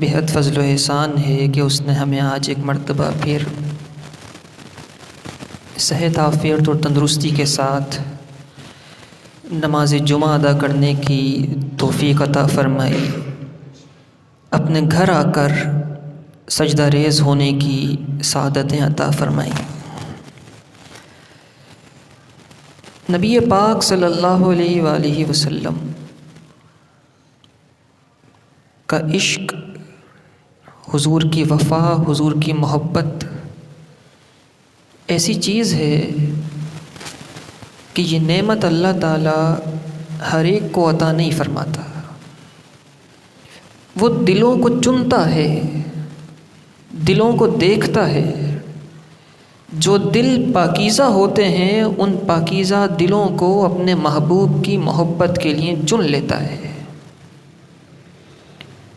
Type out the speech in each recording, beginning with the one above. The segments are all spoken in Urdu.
بہت فضل و احسان ہے کہ اس نے ہمیں آج ایک مرتبہ پھر صحت عافیت اور تندرستی کے ساتھ نماز جمعہ ادا کرنے کی توفیق عطا فرمائی، اپنے گھر آ کر سجدہ ریز ہونے کی سعادتیں عطا فرمائی۔ نبی پاک صلی اللہ علیہ وآلہ وسلم کا عشق، حضور کی وفا، حضور کی محبت ایسی چیز ہے کہ یہ نعمت اللہ تعالیٰ ہر ایک کو عطا نہیں فرماتا۔ وہ دلوں کو چنتا ہے، دلوں کو دیکھتا ہے۔ جو دل پاکیزہ ہوتے ہیں ان پاکیزہ دلوں کو اپنے محبوب کی محبت کے لیے چن لیتا ہے۔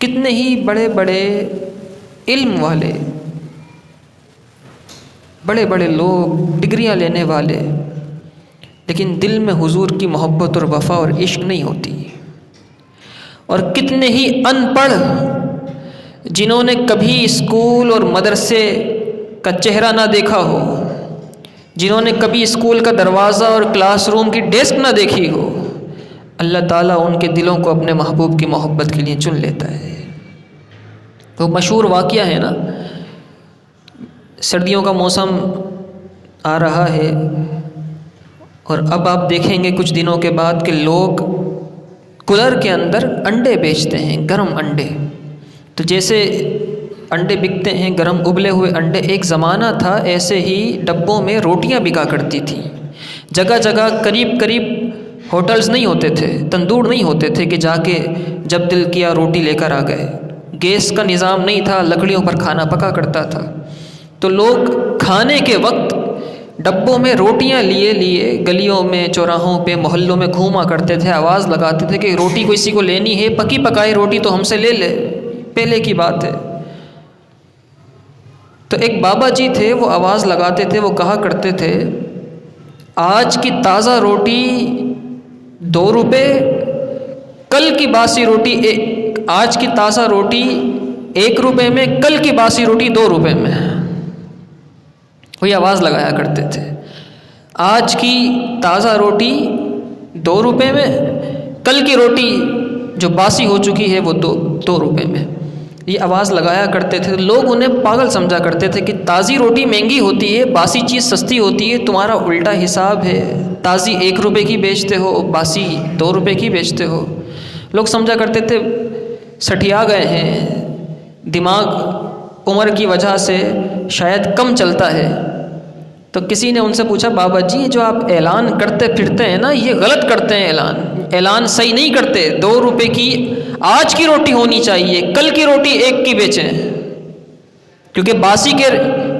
کتنے ہی بڑے بڑے علم والے، بڑے بڑے لوگ، ڈگریاں لینے والے، لیکن دل میں حضور کی محبت اور وفا اور عشق نہیں ہوتی۔ اور کتنے ہی ان پڑھ جنہوں نے کبھی اسکول اور مدرسے کا چہرہ نہ دیکھا ہو، جنہوں نے کبھی اسکول کا دروازہ اور کلاس روم کی ڈیسک نہ دیکھی ہو، اللہ تعالیٰ ان کے دلوں کو اپنے محبوب کی محبت کے لیے چن لیتا ہے۔ وہ مشہور واقعہ ہے نا، سردیوں کا موسم آ رہا ہے اور اب آپ دیکھیں گے کچھ دنوں کے بعد کہ لوگ کولر کے اندر انڈے بیچتے ہیں، گرم انڈے۔ تو جیسے انڈے بکتے ہیں، گرم ابلے ہوئے انڈے، ایک زمانہ تھا ایسے ہی ڈبوں میں روٹیاں بکا کرتی تھیں۔ جگہ جگہ قریب قریب ہوٹلز نہیں ہوتے تھے، تندور نہیں ہوتے تھے کہ جا کے جب دل کیا روٹی لے کر آ گئے۔ گیس کا نظام نہیں تھا، لکڑیوں پر کھانا پکا کرتا تھا۔ تو لوگ کھانے کے وقت ڈبوں میں روٹیاں لیے گلیوں میں، چوراہوں پہ، محلوں میں گھوما کرتے تھے، آواز لگاتے تھے کہ روٹی کسی کو لینی ہے، پکی پکائی روٹی تو ہم سے لے لے، پہلے کی بات ہے۔ تو ایک بابا جی تھے، وہ آواز لگاتے تھے، وہ کہا کرتے تھے آج کی تازہ روٹی 2 روپے، کل کی باسی روٹی آج کی تازہ روٹی 1 روپے میں، کل کی باسی روٹی 2 روپے میں۔ وہی آواز لگایا کرتے تھے، آج کی تازہ روٹی 2 روپے میں، کل کی روٹی جو باسی ہو چکی ہے وہ 2 روپے میں۔ یہ آواز لگایا کرتے تھے۔ لوگ انہیں پاگل سمجھا کرتے تھے کہ تازی روٹی مہنگی ہوتی ہے، باسی چیز سستی ہوتی ہے، تمہارا الٹا حساب ہے، تازی 1 روپے کی بیچتے ہو، باسی 2 روپے کی بیچتے ہو۔ لوگ سمجھا کرتے تھے سٹھیا گئے ہیں، دماغ عمر کی وجہ سے شاید کم چلتا ہے۔ تو کسی نے ان سے پوچھا بابا جی جو آپ اعلان کرتے پھرتے ہیں نا، یہ غلط کرتے ہیں، اعلان صحیح نہیں کرتے۔ 2 روپے کی آج کی روٹی ہونی چاہیے، کل کی روٹی 1 کی بیچیں، کیونکہ باسی کے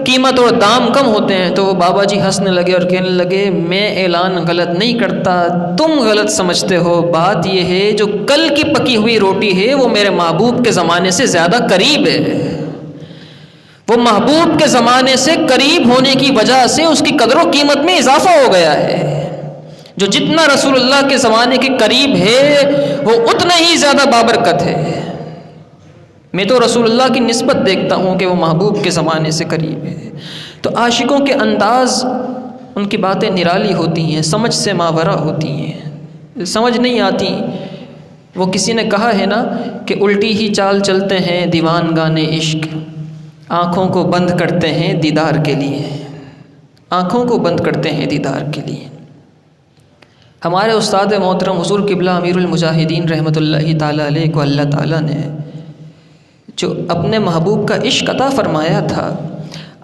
قیمت اور دام کم ہوتے ہیں۔ تو وہ بابا جی ہنسنے لگے اور کہنے لگے میں اعلان غلط نہیں کرتا، تم غلط سمجھتے ہو۔ بات یہ ہے جو کل کی پکی ہوئی روٹی ہے وہ میرے محبوب کے زمانے سے زیادہ قریب ہے۔ وہ محبوب کے زمانے سے قریب ہونے کی وجہ سے اس کی قدر و قیمت میں اضافہ ہو گیا ہے۔ جو جتنا رسول اللہ کے زمانے کے قریب ہے وہ اتنا ہی زیادہ بابرکت ہے۔ میں تو رسول اللہ کی نسبت دیکھتا ہوں کہ وہ محبوب کے زمانے سے قریب ہے۔ تو عاشقوں کے انداز، ان کی باتیں نرالی ہوتی ہیں، سمجھ سے ماورا ہوتی ہیں، سمجھ نہیں آتی۔ وہ کسی نے کہا ہے نا کہ الٹی ہی چال چلتے ہیں دیوان گانے عشق، آنکھوں کو بند کرتے ہیں دیدار کے لیے، آنکھوں کو بند کرتے ہیں دیدار کے لیے۔ ہمارے استاد محترم حضور قبلہ امیر المجاہدین رحمۃ اللہ تعالیٰ علیہ کو اللہ تعالیٰ نے جو اپنے محبوب کا عشق عطا فرمایا تھا،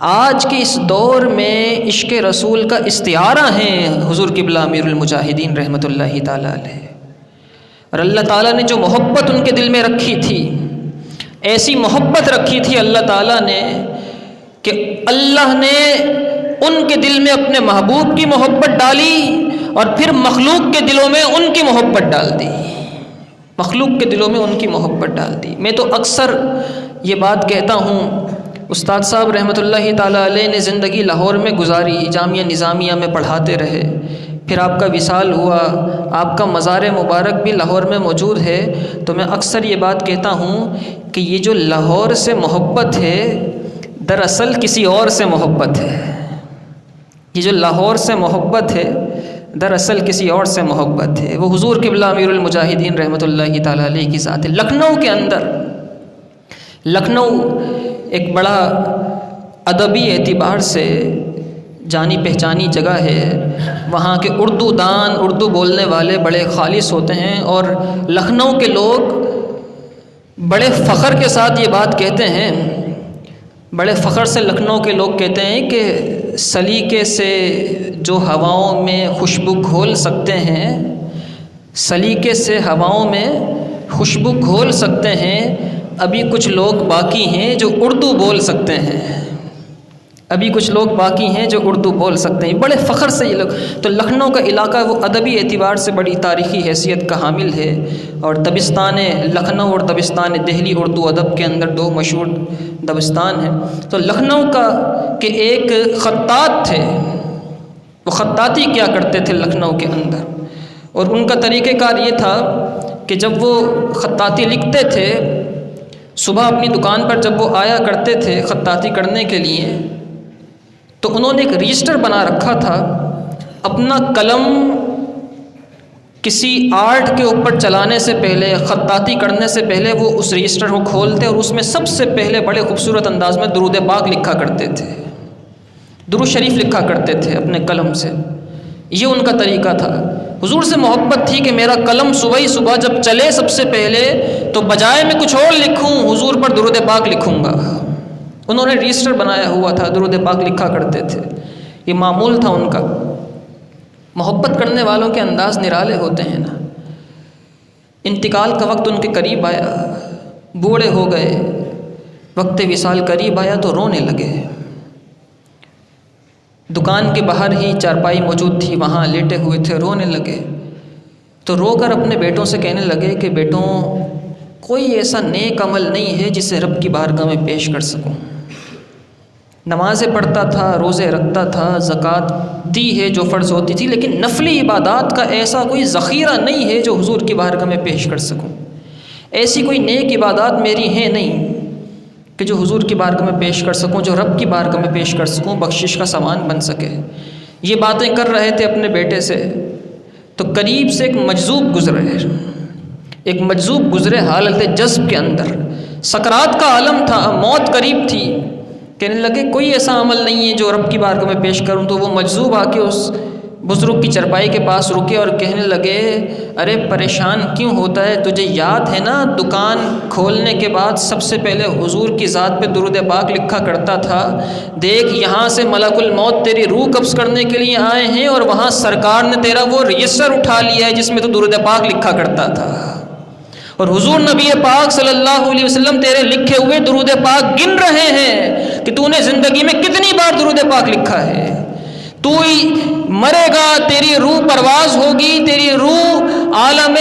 آج کے اس دور میں عشق رسول کا استعارہ ہیں حضور قبلہ امیر المجاہدین رحمۃ اللہ تعالیٰ علیہ۔ اور اللہ تعالیٰ نے جو محبت ان کے دل میں رکھی تھی، ایسی محبت رکھی تھی اللہ تعالیٰ نے کہ اللہ نے ان کے دل میں اپنے محبوب کی محبت ڈالی اور پھر مخلوق کے دلوں میں ان کی محبت ڈال دی، مخلوق کے دلوں میں ان کی محبت ڈال دی۔ میں تو اکثر یہ بات کہتا ہوں، استاد صاحب رحمۃ اللہ تعالیٰ علیہ نے زندگی لاہور میں گزاری، جامعہ نظامیہ میں پڑھاتے رہے، پھر آپ کا وصال ہوا، آپ کا مزار مبارک بھی لاہور میں موجود ہے۔ تو میں اکثر یہ بات کہتا ہوں کہ یہ جو لاہور سے محبت ہے دراصل کسی اور سے محبت ہے۔ یہ جو لاہور سے محبت ہے دراصل کسی اور سے محبت ہے، وہ حضور قبلہ امیر المجاہدین رحمۃ اللہ تعالیٰ علیہ کی ذات ہے۔ لکھنؤ کے اندر، لکھنؤ ایک بڑا ادبی اعتبار سے جانی پہچانی جگہ ہے، وہاں کے اردو دان، اردو بولنے والے بڑے خالص ہوتے ہیں، اور لکھنؤ کے لوگ بڑے فخر کے ساتھ یہ بات کہتے ہیں، بڑے فخر سے لکھنؤ کے لوگ کہتے ہیں کہ سلیقے سے جو ہواؤں میں خوشبو گھول سکتے ہیں، سلیقے سے ہواؤں میں خوشبو گھول سکتے ہیں، ابھی کچھ لوگ باقی ہیں جو اردو بول سکتے ہیں، ابھی کچھ لوگ باقی ہیں جو اردو بول سکتے ہیں۔ بڑے فخر سے یہ لوگ، تو لکھنؤ کا علاقہ وہ ادبی اعتبار سے بڑی تاریخی حیثیت کا حامل ہے، اور دبستان لکھنؤ اور دبستان دہلی اردو ادب کے اندر دو مشہور دبستان ہیں۔ تو لکھنؤ کا کہ ایک خطاط تھے، وہ خطاطی کیا کرتے تھے لکھنؤ کے اندر، اور ان کا طریقہ کار یہ تھا کہ جب وہ خطاطی لکھتے تھے، صبح اپنی دکان پر جب وہ آیا کرتے تھے خطاطی کرنے کے لیے، تو انہوں نے ایک رجسٹر بنا رکھا تھا، اپنا قلم کسی آرٹ کے اوپر چلانے سے پہلے، خطاطی کرنے سے پہلے وہ اس رجسٹر کو کھولتے اور اس میں سب سے پہلے بڑے خوبصورت انداز میں درود پاک لکھا کرتے تھے، درود شریف لکھا کرتے تھے اپنے قلم سے۔ یہ ان کا طریقہ تھا۔ حضور سے محبت تھی کہ میرا قلم صبح جب چلے سب سے پہلے تو بجائے میں کچھ اور لکھوں، حضور پر درود پاک لکھوں گا۔ انہوں نے رجسٹر بنایا ہوا تھا، درود پاک لکھا کرتے تھے، یہ معمول تھا ان کا۔ محبت کرنے والوں کے انداز نرالے ہوتے ہیں نا۔ انتقال کا وقت ان کے قریب آیا، بوڑھے ہو گئے، وقت وصال قریب آیا تو رونے لگے۔ دکان کے باہر ہی چارپائی موجود تھی، وہاں لیٹے ہوئے تھے، رونے لگے۔ تو رو کر اپنے بیٹوں سے کہنے لگے کہ بیٹوں، کوئی ایسا نیک عمل نہیں ہے جسے رب کی بارگاہ میں پیش کر سکوں۔ نمازیں پڑھتا تھا، روزے رکھتا تھا، زکوٰۃ دی ہے جو فرض ہوتی تھی، لیکن نفلی عبادات کا ایسا کوئی ذخیرہ نہیں ہے جو حضور کی بارگاہ میں پیش کر سکوں۔ ایسی کوئی نیک عبادات میری ہیں نہیں کہ جو حضور کی بارگاہ میں پیش کر سکوں، جو رب کی بارگاہ میں پیش کر سکوں، بخشش کا سامان بن سکے۔ یہ باتیں کر رہے تھے اپنے بیٹے سے، تو قریب سے ایک مجذوب گزرے حالت جذب کے اندر، سکرات کا عالم تھا، موت قریب تھی۔ کہنے لگے کوئی ایسا عمل نہیں ہے جو رب کی بارگاہ میں پیش کروں۔ تو وہ مجذوب آ کے اس بزرگ کی چرپائی کے پاس رکے اور کہنے لگے، ارے پریشان کیوں ہوتا ہے؟ تجھے یاد ہے نا دکان کھولنے کے بعد سب سے پہلے حضور کی ذات پہ درود پاک لکھا کرتا تھا؟ دیکھ یہاں سے ملک الموت تیری روح قبض کرنے کے لیے آئے ہیں، اور وہاں سرکار نے تیرا وہ رجسٹر اٹھا لیا ہے جس میں تو درود پاک لکھا کرتا تھا، اور حضور نبی پاک صلی اللہ علیہ وسلم تیرے لکھے ہوئے درود پاک گن رہے ہیں کہ تو نے زندگی میں کتنی بار درود پاک لکھا ہے۔ تو مرے گا، تیری روح پرواز ہوگی، تیری روح عالم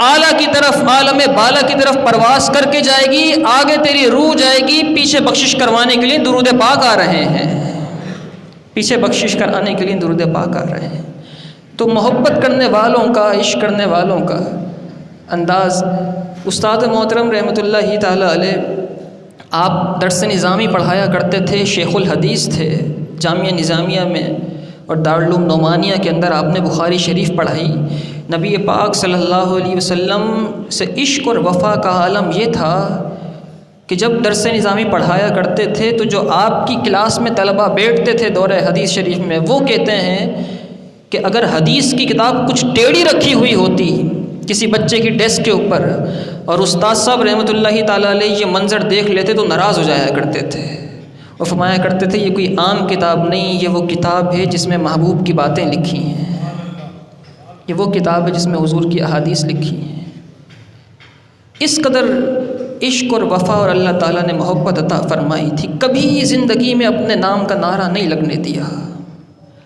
اعلیٰ کی طرف، عالم بالا کی طرف پرواز کر کے جائے گی، آگے تیری روح جائے گی، پیچھے بخشش کروانے کے لیے درود پاک آ رہے ہیں، پیچھے بخشش کرانے کے لیے درود پاک آ رہے ہیں۔ تو محبت کرنے والوں کا، عشق کرنے والوں کا انداز۔ استاد محترم رحمۃ اللہ تعالیٰ علیہ، آپ درس نظامی پڑھایا کرتے تھے، شیخ الحدیث تھے، جامعہ نظامیہ میں اور دارالعلوم نعمانیہ کے اندر آپ نے بخاری شریف پڑھائی۔ نبی پاک صلی اللہ علیہ وسلم سے عشق اور وفا کا عالم یہ تھا کہ جب درس نظامی پڑھایا کرتے تھے تو جو آپ کی کلاس میں طلبہ بیٹھتے تھے دورہ حدیث شریف میں، وہ کہتے ہیں کہ اگر حدیث کی کتاب کچھ ٹیڑھی رکھی ہوئی ہوتی کسی بچے کی ڈیسک کے اوپر، اور استاد صاحب رحمۃ اللہ تعالیٰ علیہ یہ منظر دیکھ لیتے تو ناراض ہو جایا کرتے تھے، اور فرمایا کرتے تھے یہ کوئی عام کتاب نہیں، یہ وہ کتاب ہے جس میں محبوب کی باتیں لکھی ہیں، یہ وہ کتاب ہے جس میں حضور کی احادیث لکھی ہیں۔ اس قدر عشق اور وفا اور اللہ تعالیٰ نے محبت عطا فرمائی تھی، کبھی زندگی میں اپنے نام کا نعرہ نہیں لگنے دیا۔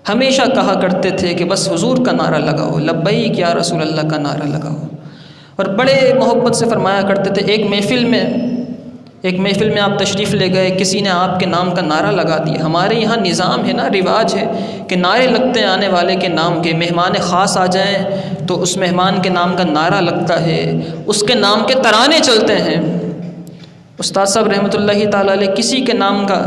ہمیشہ کہا کرتے تھے کہ بس حضور کا نعرہ لگاؤ، لبیک یا رسول اللہ کا نعرہ لگاؤ، اور بڑے محبت سے فرمایا کرتے تھے۔ ایک محفل میں ایک محفل میں آپ تشریف لے گئے، کسی نے آپ کے نام کا نعرہ لگا دیا۔ ہمارے یہاں نظام ہے نا، رواج ہے کہ نعرے لگتے ہیں آنے والے کے نام کے، مہمان خاص آ جائیں تو اس مہمان کے نام کا نعرہ لگتا ہے، اس کے نام کے ترانے چلتے ہیں۔ استاد صاحب رحمۃ اللہ تعالیٰ علیہ کسی کے نام کا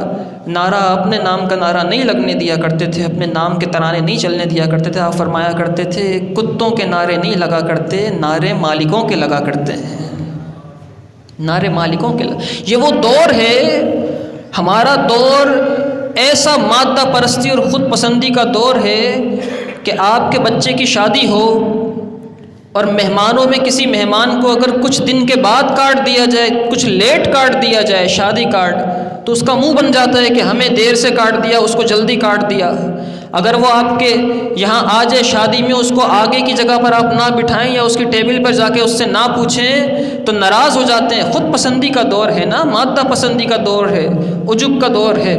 نعرہ، اپنے نام کا نعرہ نہیں لگنے دیا کرتے تھے، اپنے نام کے ترانے نہیں چلنے دیا کرتے تھے۔ آپ فرمایا کرتے تھے کتوں کے نعرے نہیں لگا کرتے، نعرے مالکوں کے لگا کرتے ہیں، نعرے مالکوں کے یہ وہ دور ہے ہمارا دور، ایسا مادہ پرستی اور خود پسندی کا دور ہے کہ آپ کے بچے کی شادی ہو اور مہمانوں میں کسی مہمان کو اگر کچھ دن کے بعد کارڈ دیا جائے، کچھ لیٹ کارڈ دیا جائے، شادی کارڈ، تو اس کا منہ بن جاتا ہے کہ ہمیں دیر سے کارڈ دیا، اس کو جلدی کارڈ دیا۔ اگر وہ آپ کے یہاں آ جائے شادی میں، اس کو آگے کی جگہ پر آپ نہ بٹھائیں یا اس کی ٹیبل پر جا کے اس سے نہ پوچھیں تو ناراض ہو جاتے ہیں۔ خود پسندی کا دور ہے نا، مادہ پسندی کا دور ہے، عجب کا دور ہے۔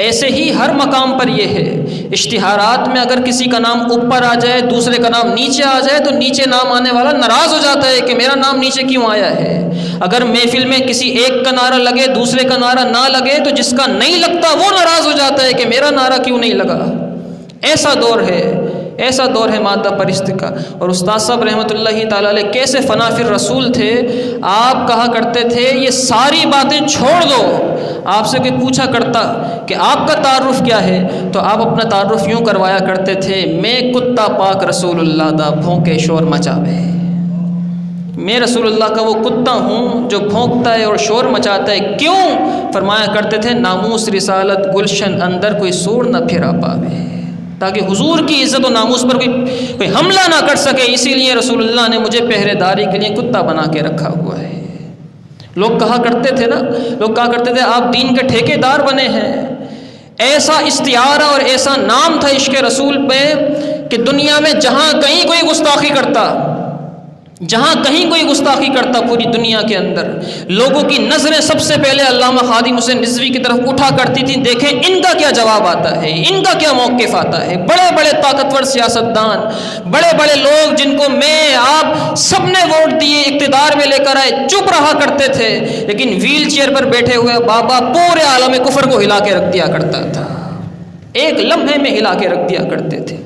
ایسے ہی ہر مقام پر یہ ہے، اشتہارات میں اگر کسی کا نام اوپر آ جائے، دوسرے کا نام نیچے آ جائے تو نیچے نام آنے والا ناراض ہو جاتا ہے کہ میرا نام نیچے کیوں آیا ہے۔ اگر محفل میں کسی ایک کا نعرہ لگے، دوسرے کا نعرہ نہ لگے تو جس کا نہیں لگتا وہ ناراض ہو جاتا ہے کہ میرا نعرہ کیوں نہیں لگا۔ ایسا دور ہے، ایسا دور ہے مادہ پرست کا۔ اور استاد صاحب رحمۃ اللہ تعالیٰ علیہ کیسے فنا فی الرسول تھے، آپ کہا کرتے تھے یہ ساری باتیں چھوڑ دو۔ آپ سے کوئی پوچھا کرتا کہ آپ کا تعارف کیا ہے تو آپ اپنا تعارف یوں کروایا کرتے تھے، میں کتا پاک رسول اللہ دا بھونکے شور مچاوے۔ میں رسول اللہ کا وہ کتا ہوں جو بھونکتا ہے اور شور مچاتا ہے۔ کیوں؟ فرمایا کرتے تھے ناموس رسالت گلشن اندر کوئی سور نہ پھرا پاوے، تاکہ حضور کی عزت و ناموس پر کوئی حملہ نہ کر سکے۔ اسی لیے رسول اللہ نے مجھے پہرے داری کے لیے کتا بنا کے رکھا ہوا ہے۔ لوگ کہا کرتے تھے نا، لوگ کہا کرتے تھے آپ دین کے ٹھیکے دار بنے ہیں۔ ایسا استعارہ اور ایسا نام تھا عشق رسول پہ کہ دنیا میں جہاں کہیں کوئی گستاخی کرتا، جہاں کہیں کوئی گستاخی کرتا پوری دنیا کے اندر، لوگوں کی نظریں سب سے پہلے علامہ خادم حسین رضوی کی طرف اٹھا کرتی تھیں، دیکھیں ان کا کیا جواب آتا ہے، ان کا کیا موقف آتا ہے۔ بڑے بڑے طاقتور سیاستدان، بڑے بڑے لوگ جن کو میں آپ سب نے ووٹ دیے، اقتدار میں لے کر آئے، چپ رہا کرتے تھے، لیکن ویل چیئر پر بیٹھے ہوئے بابا پورے عالم کفر کو ہلا کے رکھ دیا کرتا تھا، ایک لمحے میں ہلا کے رکھ دیا کرتے تھے۔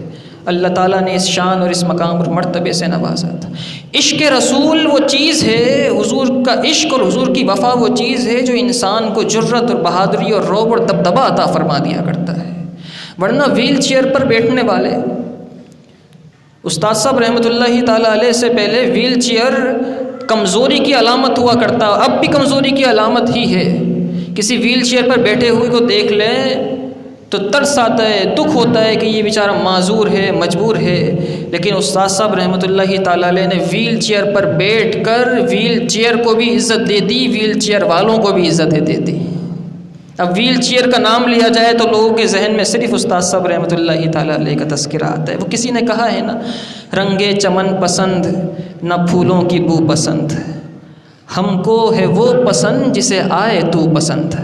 اللہ تعالیٰ نے اس شان اور اس مقام اور مرتبے سے نوازا تھا۔ عشق رسول وہ چیز ہے، حضور کا عشق اور حضور کی وفا وہ چیز ہے جو انسان کو جرت اور بہادری اور رعب اور دبدبہ عطا فرما دیا کرتا ہے۔ ورنہ ویل چیئر پر بیٹھنے والے، استاد صاحب رحمۃ اللہ تعالیٰ علیہ سے پہلے ویل چیئر کمزوری کی علامت ہوا کرتا، اب بھی کمزوری کی علامت ہی ہے۔ کسی ویل چیئر پر بیٹھے ہوئے کو دیکھ لیں تو ترس آتا ہے، دکھ ہوتا ہے کہ یہ بیچارہ معذور ہے، مجبور ہے۔ لیکن استاد صاحب رحمۃ اللہ تعالیٰ علیہ نے ویل چیئر پر بیٹھ کر ویل چیئر کو بھی عزت دے دی، ویل چیئر والوں کو بھی عزت دے دی۔ اب ویل چیئر کا نام لیا جائے تو لوگوں کے ذہن میں صرف استاد صاحب رحمۃ اللہ تعالیٰ علیہ کا تذکرہ آتا ہے۔ وہ کسی نے کہا ہے نا، رنگے چمن پسند نہ پھولوں کی بو پسند، ہم کو ہے وہ پسند جسے آئے تو پسند،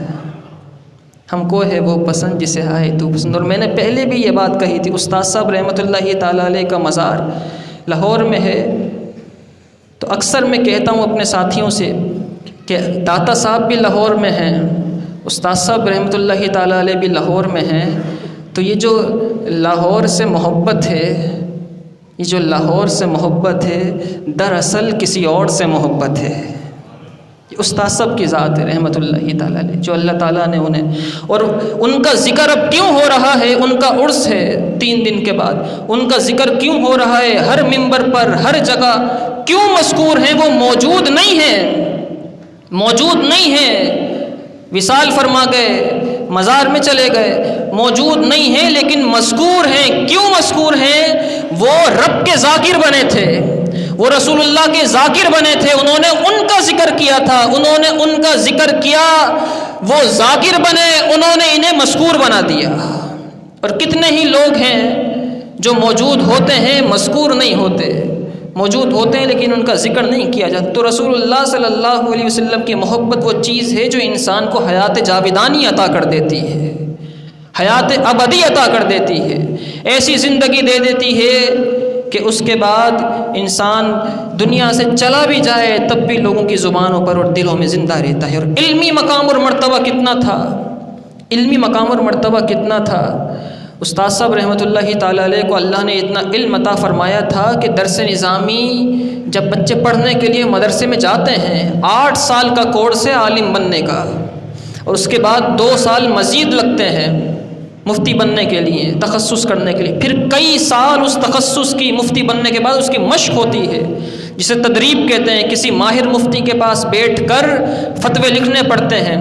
ہم کو ہے وہ پسند جسے آئے تو پسند۔ اور میں نے پہلے بھی یہ بات کہی تھی، استاد صاحب رحمۃ اللہ تعالیٰ علیہ کا مزار لاہور میں ہے، تو اکثر میں کہتا ہوں اپنے ساتھیوں سے کہ داتا صاحب بھی لاہور میں ہیں، استاد صاحب رحمۃ اللہ تعالیٰ علیہ بھی لاہور میں ہیں، تو یہ جو لاہور سے محبت ہے، یہ جو لاہور سے محبت ہے دراصل کسی اور سے محبت ہے۔ استاد صاحب کی ذات ہے رحمۃ اللہ تعالیٰ علیہ، جو اللہ تعالیٰ نے انہیں، اور ان کا ذکر اب کیوں ہو رہا ہے، ان کا عرس ہے 3 دن کے بعد، ان کا ذکر کیوں ہو رہا ہے، ہر منبر پر ہر جگہ کیوں مذکور ہیں؟ وہ موجود نہیں ہیں، موجود نہیں ہیں، وصال فرما گئے، مزار میں چلے گئے، موجود نہیں ہیں، لیکن مذکور ہیں۔ کیوں مذکور ہیں؟ وہ رب کے ذاکر بنے تھے، وہ رسول اللہ کے ذاکر بنے تھے، انہوں نے ان کا ذکر کیا تھا، انہوں نے ان کا ذکر کیا، وہ ذاکر بنے، انہوں نے انہیں مذکور بنا دیا۔ اور کتنے ہی لوگ ہیں جو موجود ہوتے ہیں مذکور نہیں ہوتے، موجود ہوتے ہیں لیکن ان کا ذکر نہیں کیا جاتا۔ تو رسول اللہ صلی اللہ علیہ وسلم کی محبت وہ چیز ہے جو انسان کو حیات جاویدانی عطا کر دیتی ہے، حیات ابدی عطا کر دیتی ہے، ایسی زندگی دے دیتی ہے کہ اس کے بعد انسان دنیا سے چلا بھی جائے تب بھی لوگوں کی زبانوں پر اور دلوں میں زندہ رہتا ہے۔ اور علمی مقام اور مرتبہ کتنا تھا، علمی مقام اور مرتبہ کتنا تھا۔ استاد صاحب رحمۃ اللہ تعالیٰ علیہ کو اللہ نے اتنا علم عطا فرمایا تھا کہ درس نظامی جب بچے پڑھنے کے لیے مدرسے میں جاتے ہیں 8 سال کا کورس ہے عالم بننے کا، اور اس کے بعد 2 سال مزید لگتے ہیں مفتی بننے کے لیے، تخصص کرنے کے لیے، پھر کئی سال اس تخصص کی مفتی بننے کے بعد اس کی مشق ہوتی ہے جسے تدریب کہتے ہیں۔ کسی ماہر مفتی کے پاس بیٹھ کر فتوے لکھنے پڑتے ہیں،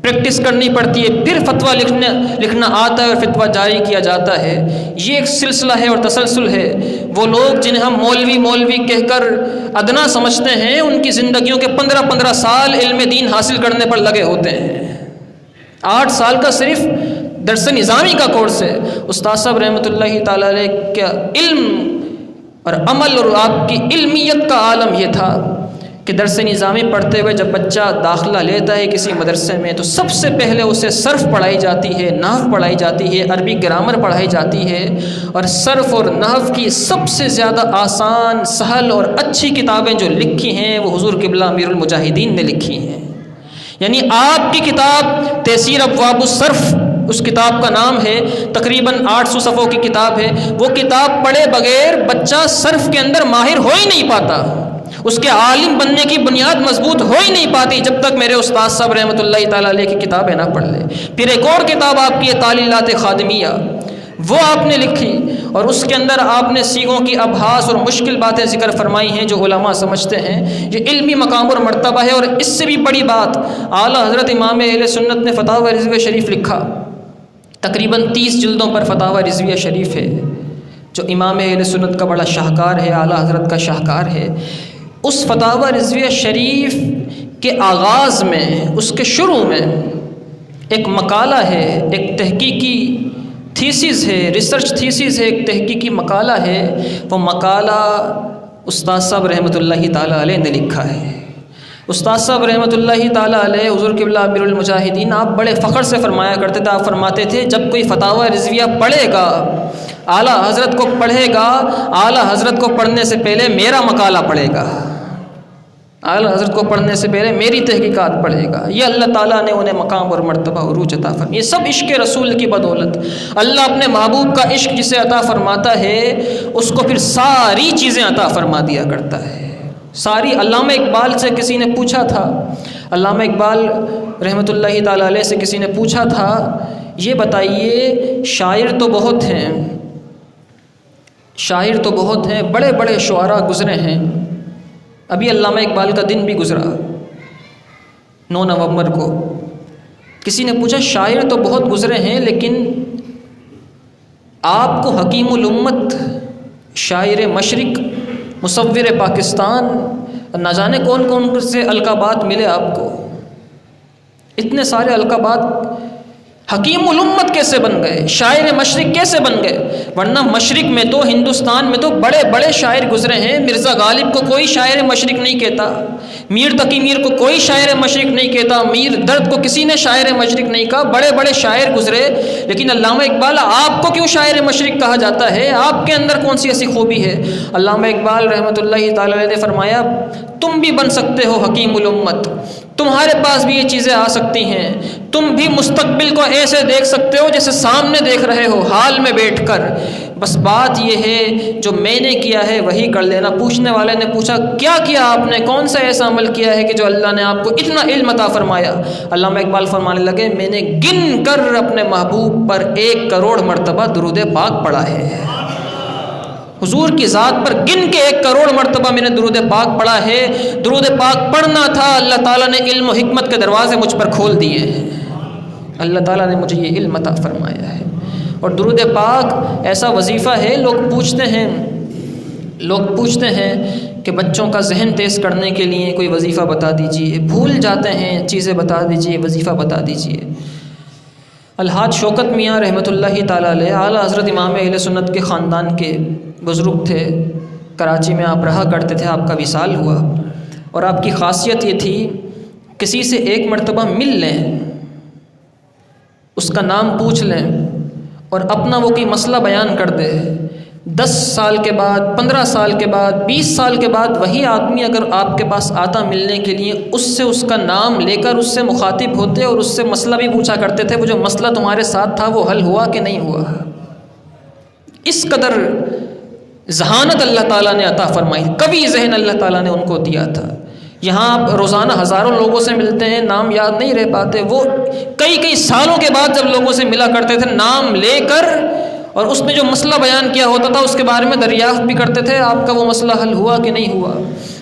پریکٹس کرنی پڑتی ہے، پھر فتویٰ لکھنا آتا ہے اور فتویٰ جاری کیا جاتا ہے۔ یہ ایک سلسلہ ہے اور تسلسل ہے۔ وہ لوگ جنہیں ہم مولوی کہہ کر ادنا سمجھتے ہیں، ان کی زندگیوں کے 15 سال علم دین حاصل کرنے پر لگے ہوتے ہیں۔ 8 سال کا صرف درس نظامی کا کورس ہے۔ استاد صاحب رحمۃ اللہ تعالیٰ علیہ کا علم اور عمل اور آپ کی علمیت کا عالم یہ تھا کہ درس نظامی پڑھتے ہوئے جب بچہ داخلہ لیتا ہے کسی مدرسے میں تو سب سے پہلے اسے صرف پڑھائی جاتی ہے، نحو پڑھائی جاتی ہے، عربی گرامر پڑھائی جاتی ہے، اور صرف اور نحو کی سب سے زیادہ آسان، سہل اور اچھی کتابیں جو لکھی ہیں وہ حضور قبلہ امیر المجاہدین نے لکھی ہیں۔ یعنی آپ کی کتاب تیسیر ابواب الصرف، اس کتاب کا نام ہے، تقریباً 800 صفحوں کی کتاب ہے، وہ کتاب پڑھے بغیر بچہ صرف کے اندر ماہر ہو ہی نہیں پاتا، اس کے عالم بننے کی بنیاد مضبوط ہو ہی نہیں پاتی جب تک میرے استاد صاحب رحمۃ اللہ تعالیٰ علیہ کی کتابیں نہ پڑھ لے۔ پھر ایک اور کتاب آپ کی تعلیلات خادمیہ، وہ آپ نے لکھی، اور اس کے اندر آپ نے سیغوں کی ابحاث اور مشکل باتیں ذکر فرمائی ہیں جو علماء سمجھتے ہیں یہ علمی مقام اور مرتبہ ہے۔ اور اس سے بھی بڑی بات، اعلیٰ حضرت امام اہل سنت نے فتاوی رضویہ شریف لکھا، تقریباً 30 جلدوں پر فتاوی رضویہ شریف ہے، جو امام اہل سنت کا بڑا شاہکار ہے، اعلیٰ حضرت کا شاہکار ہے۔ اس فتاوی رضویہ شریف کے آغاز میں، اس کے شروع میں ایک مقالہ ہے، ایک تحقیقی تھیسس ہے، ریسرچ تھیسس ہے، ایک تحقیقی مقالہ ہے۔ وہ مقالہ استاد صاحب رحمۃ اللہ تعالیٰ علیہ نے لکھا ہے۔ استاد صاحب رحمۃ اللہ تعالیٰ علیہ حضور قبلہ امیر المجاہدین، آپ بڑے فخر سے فرمایا کرتے تھے، آپ فرماتے تھے جب کوئی فتاوی رضویہ پڑھے گا، اعلیٰ حضرت کو پڑھے گا، اعلیٰ حضرت کو پڑھنے سے پہلے میرا مقالہ پڑھے گا، اعلیٰ حضرت کو پڑھنے سے پہلے میری تحقیقات پڑھے گا۔ یہ اللہ تعالیٰ نے انہیں مقام اور مرتبہ عروج عطا فرمایا، یہ سب عشق رسول کی بدولت۔ اللہ اپنے محبوب کا عشق جسے عطا فرماتا ہے اس کو پھر ساری چیزیں عطا فرما دیا کرتا ہے، ساری۔ علامہ اقبال سے کسی نے پوچھا تھا، علامہ اقبال رحمۃ اللہ تعالیٰ علیہ سے کسی نے پوچھا تھا، یہ بتائیے شاعر تو بہت ہیں، شاعر تو بہت ہیں، بڑے بڑے شعراء گزرے ہیں، ابھی علامہ اقبال کا دن بھی گزرا 9 نومبر کو۔ کسی نے پوچھا شاعر تو بہت گزرے ہیں لیکن آپ کو حکیم الامت، شاعر مشرق، مصور پاکستان، نہ جانے کون کون سے القابات ملے آپ کو، اتنے سارے القابات۔ حکیم الامت کیسے بن گئے، شاعر مشرق کیسے بن گئے؟ ورنہ مشرق میں تو، ہندوستان میں تو بڑے بڑے شاعر گزرے ہیں۔ مرزا غالب کو کوئی شاعر مشرق نہیں کہتا، میر تقی میر کو کوئی شاعر مشرق نہیں کہتا، میر درد کو کسی نے شاعر مشرق نہیں کہا، بڑے بڑے شاعر گزرے۔ لیکن علامہ اقبال، آپ کو کیوں شاعر مشرق کہا جاتا ہے؟ آپ کے اندر کون سی ایسی خوبی ہے؟ علامہ اقبال رحمۃ اللہ تعالیٰ علیہ نے فرمایا تم بھی بن سکتے ہو حکیم الامت، تمہارے پاس بھی یہ چیزیں آ سکتی ہیں، تم بھی مستقبل کو ایسے دیکھ سکتے ہو جیسے سامنے دیکھ رہے ہو حال میں بیٹھ کر، بس بات یہ ہے جو میں نے کیا ہے وہی کر لینا۔ پوچھنے والے نے پوچھا کیا کیا آپ نے، کون سا ایسا عمل کیا ہے کہ جو اللہ نے آپ کو اتنا علم عطا فرمایا؟ علامہ اقبال فرمانے لگے میں نے گن کر اپنے محبوب پر 1 کروڑ مرتبہ درود پاک پڑھا ہے، حضور کی ذات پر گن کے 1 کروڑ مرتبہ میں نے درود پاک پڑھا ہے۔ درود پاک پڑھنا تھا، اللہ تعالیٰ نے علم و حکمت کے دروازے مجھ پر کھول دیے ہیں، اللہ تعالیٰ نے مجھے یہ علم عطا فرمایا ہے۔ اور درود پاک ایسا وظیفہ ہے، لوگ پوچھتے ہیں کہ بچوں کا ذہن تیز کرنے کے لیے کوئی وظیفہ بتا دیجئے، بھول جاتے ہیں چیزیں، بتا دیجئے وظیفہ بتا دیجئے۔ الحاج شوکت میاں رحمۃ اللہ تعالیٰ علیہ، اعلیٰ حضرت امام اہل سنت کے خاندان کے بزرگ تھے، کراچی میں آپ رہا کرتے تھے، آپ کا وصال ہوا، اور آپ کی خاصیت یہ تھی کسی سے 1 مرتبہ مل لیں، اس کا نام پوچھ لیں اور اپنا وہ کوئی مسئلہ بیان کر دے، 10 سال کے بعد، 15 سال کے بعد، 20 سال کے بعد وہی آدمی اگر آپ کے پاس آتا ملنے کے لیے، اس سے اس کا نام لے کر اس سے مخاطب ہوتے اور اس سے مسئلہ بھی پوچھا کرتے تھے، وہ جو مسئلہ تمہارے ساتھ تھا وہ حل ہوا کہ نہیں ہوا۔ اس قدر ذہانت اللہ تعالیٰ نے عطا فرمائی، کبھی ذہن اللہ تعالیٰ نے ان کو دیا تھا۔ یہاں آپ روزانہ ہزاروں لوگوں سے ملتے ہیں، نام یاد نہیں رہ پاتے، وہ کئی سالوں کے بعد جب لوگوں سے ملا کرتے تھے نام لے کر، اور اس نے جو مسئلہ بیان کیا ہوتا تھا اس کے بارے میں دریافت بھی کرتے تھے، آپ کا وہ مسئلہ حل ہوا کہ نہیں ہوا۔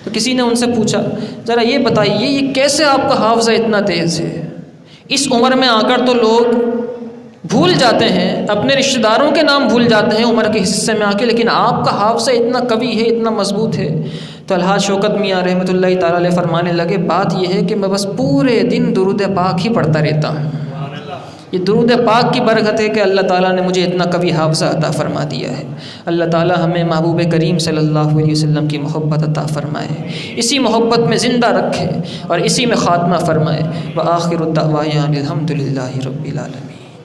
تو کسی نے ان سے پوچھا ذرا یہ بتائیے یہ کیسے آپ کا حافظہ اتنا تیز ہے؟ اس عمر میں آ کر تو لوگ بھول جاتے ہیں، اپنے رشتہ داروں کے نام بھول جاتے ہیں عمر کے حصے میں آ کے، لیکن آپ کا حافظہ اتنا قوی ہے، اتنا مضبوط ہے۔ تو الحاج شوکت میاں رحمۃ اللہ تعالیٰ علیہ فرمانے لگے بات یہ ہے کہ میں بس پورے دن درود پاک ہی پڑھتا رہتا ہوں۔ یہ درود پاک کی برکت ہے کہ اللہ تعالیٰ نے مجھے اتنا قوی حافظہ عطا فرما دیا ہے۔ اللہ تعالیٰ ہمیں محبوب کریم صلی اللہ علیہ وسلم کی محبت عطا فرمائے، اسی محبت میں زندہ رکھے اور اسی میں خاتمہ فرمائے۔ وآخر الدعوانا الحمد للہ رب العالمین۔